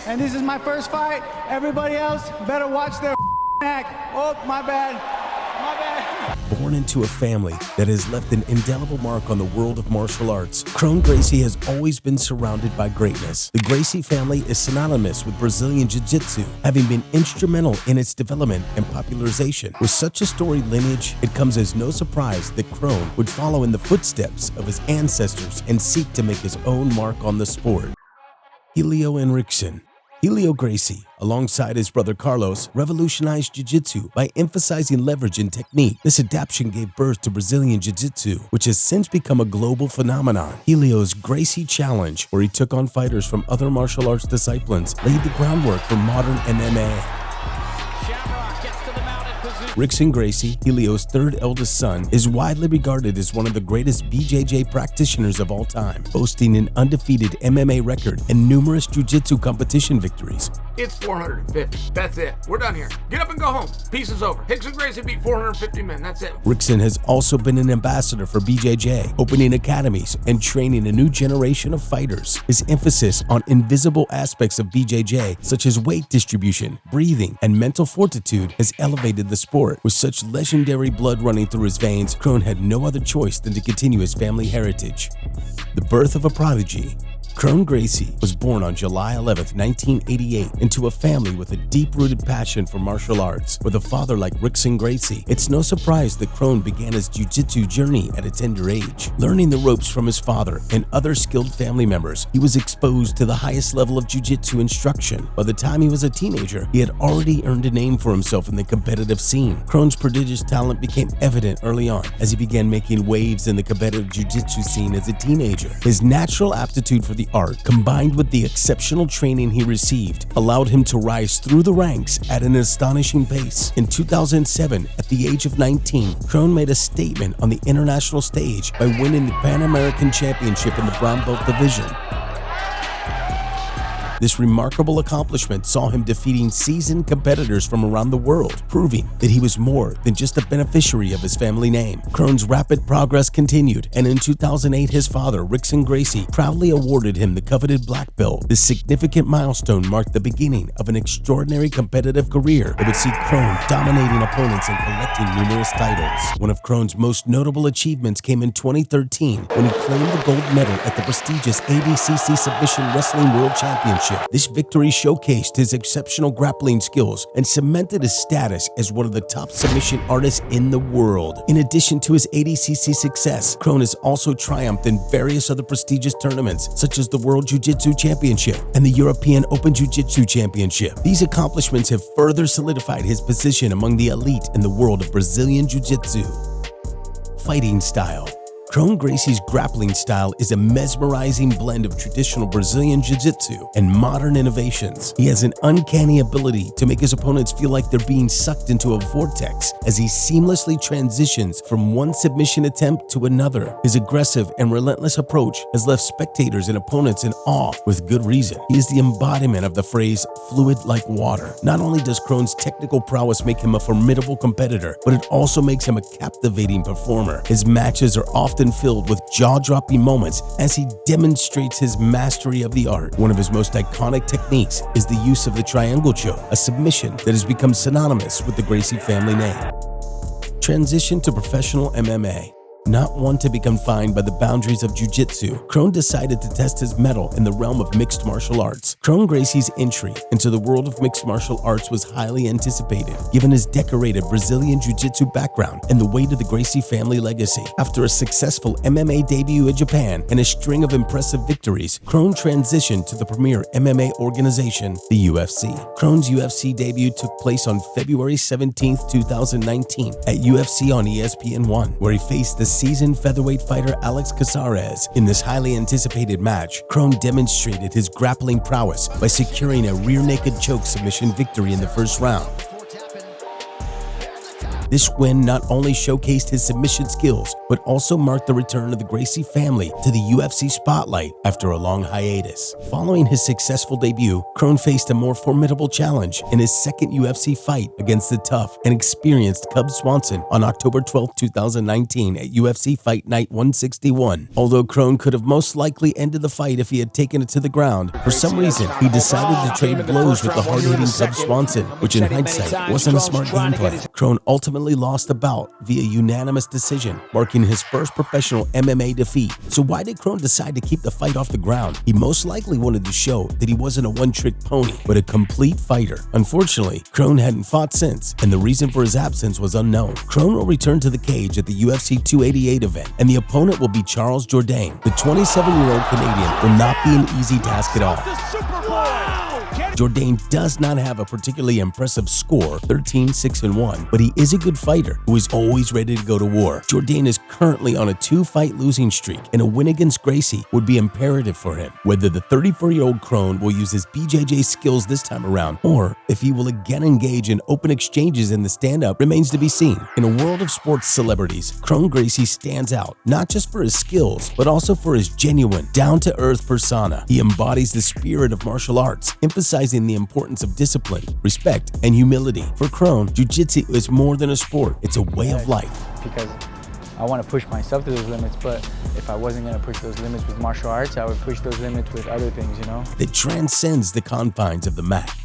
And this is my first fight. Everybody else better watch their neck. Oh, my bad. My bad. Born into a family that has left an indelible mark on the world of martial arts, Kron Garcie has always been surrounded by greatness. The Gracie family is synonymous with Brazilian Jiu-Jitsu, having been instrumental in its development and popularization. With such a storied lineage, it comes as no surprise that Kron would follow in the footsteps of his ancestors and seek to make his own mark on the sport. Helio and Rickson. Helio Gracie, alongside his brother Carlos, revolutionized jiu-jitsu by emphasizing leverage and technique. This adaptation gave birth to Brazilian jiu-jitsu, which has since become a global phenomenon. Helio's Gracie Challenge, where he took on fighters from other martial arts disciplines, laid the groundwork for modern MMA. Rickson Gracie, Helio's third eldest son, is widely regarded as one of the greatest BJJ practitioners of all time, boasting an undefeated MMA record and numerous jiu-jitsu competition victories. It's 450. That's it. We're done here. Get up and go home. Peace is over. Rickson Gracie beat 450 men. That's it. Rickson has also been an ambassador for BJJ, opening academies and training a new generation of fighters. His emphasis on invisible aspects of BJJ, such as weight distribution, breathing, and mental fortitude, has elevated the sport. With such legendary blood running through his veins, Kron had no other choice than to continue his family heritage. The birth of a prodigy. Kron Garcie was born on July 11, 1988, into a family with a deep-rooted passion for martial arts. With a father like Rickson Gracie, it's no surprise that Kron began his jiu-jitsu journey at a tender age. Learning the ropes from his father and other skilled family members, he was exposed to the highest level of jiu-jitsu instruction. By the time he was a teenager, he had already earned a name for himself in the competitive scene. Kron's prodigious talent became evident early on as he began making waves in the competitive jiu-jitsu scene as a teenager. His natural aptitude for the art, combined with the exceptional training he received, allowed him to rise through the ranks at an astonishing pace. In 2007, at the age of 19, Kron made a statement on the international stage by winning the Pan American Championship in the brown belt division. This remarkable accomplishment saw him defeating seasoned competitors from around the world, proving that he was more than just a beneficiary of his family name. Kron's rapid progress continued, and in 2008, his father, Rickson Gracie, proudly awarded him the coveted black belt. This significant milestone marked the beginning of an extraordinary competitive career that would see Kron dominating opponents and collecting numerous titles. One of Kron's most notable achievements came in 2013 when he claimed the gold medal at the prestigious ADCC Submission Wrestling World Championship. This victory showcased his exceptional grappling skills and cemented his status as one of the top submission artists in the world. In addition to his ADCC success, Kron has also triumphed in various other prestigious tournaments, such as the World Jiu-Jitsu Championship and the European Open Jiu-Jitsu Championship. These accomplishments have further solidified his position among the elite in the world of Brazilian Jiu-Jitsu. Fighting style. Kron Gracie's grappling style is a mesmerizing blend of traditional Brazilian jiu-jitsu and modern innovations. He has an uncanny ability to make his opponents feel like they're being sucked into a vortex as he seamlessly transitions from one submission attempt to another. His aggressive and relentless approach has left spectators and opponents in awe with good reason. He is the embodiment of the phrase, fluid like water. Not only does Kron's technical prowess make him a formidable competitor, but it also makes him a captivating performer. His matches are often filled with jaw-dropping moments as he demonstrates his mastery of the art. One of his most iconic techniques is the use of the triangle choke, a submission that has become synonymous with the Gracie family name. Transition to professional MMA. Not one to be confined by the boundaries of jiu-jitsu, Kron decided to test his mettle in the realm of mixed martial arts. Kron Gracie's entry into the world of mixed martial arts was highly anticipated, given his decorated Brazilian jiu-jitsu background and the weight of the Gracie family legacy. After a successful MMA debut in Japan and a string of impressive victories, Kron transitioned to the premier MMA organization, the UFC. Kron's UFC debut took place on February 17, 2019 at UFC on ESPN1, where he faced the seasoned featherweight fighter Alex Caceres. In this highly anticipated match, Kron demonstrated his grappling prowess by securing a rear naked choke submission victory in the first round. This win not only showcased his submission skills, but also marked the return of the Gracie family to the UFC spotlight after a long hiatus. Following his successful debut, Kron faced a more formidable challenge in his second UFC fight against the tough and experienced Cub Swanson on October 12, 2019 at UFC Fight Night 161. Although Kron could have most likely ended the fight if he had taken it to the ground, for some reason he decided to trade blows with the hard-hitting Cub Swanson, which in hindsight wasn't a smart game plan. Kron ultimately lost the bout via unanimous decision, marking his first professional MMA defeat. So why did Kron decide to keep the fight off the ground? He most likely wanted to show that he wasn't a one-trick pony, but a complete fighter. Unfortunately, Kron hadn't fought since, and the reason for his absence was unknown. Kron will return to the cage at the UFC 288 event, and the opponent will be Charles Jourdain. The 27-year-old Canadian will not be an easy task at all. Jourdain does not have a particularly impressive score, 13-6-1, but he is a good fighter who is always ready to go to war. Jourdain is currently on a 2-fight losing streak, and a win against Gracie would be imperative for him. Whether the 34-year-old Kron will use his BJJ skills this time around, or if he will again engage in open exchanges in the stand-up, remains to be seen. In a world of sports celebrities, Kron Garcie stands out not just for his skills, but also for his genuine, down-to-earth persona. He embodies the spirit of martial arts, emphasizing the importance of discipline, respect, and humility. For Kron, jiu-jitsu is more than a sport, it's a way of life. Because I want to push myself to those limits, but if I wasn't going to push those limits with martial arts, I would push those limits with other things, you know? That transcends the confines of the mat.